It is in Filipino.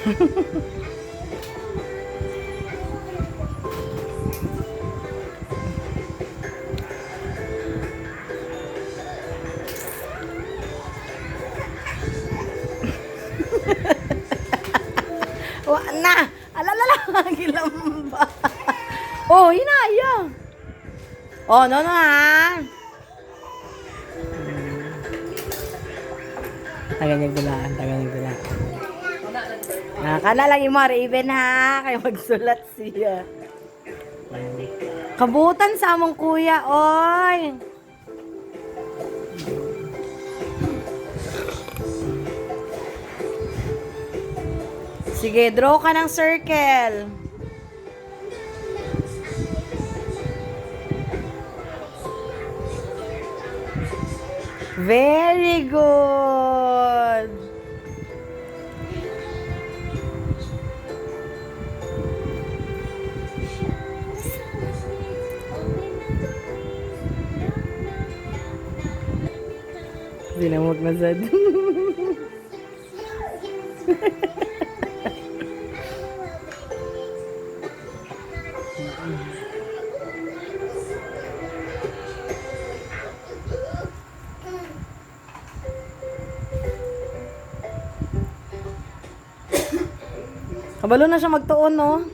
Wa na. Alalala, gilamba. Oh, hinaya. Oh, no, no, ha. Taganyag dulaan, taganyag dulaan. Nakakala lang yung mga Raven, ha. Kaya magsulat siya. Kabutan sa among kuya, oy. Sige, draw ka ng circle. Very good. Dinamog na sad. Kabalo na siya magtuon, no?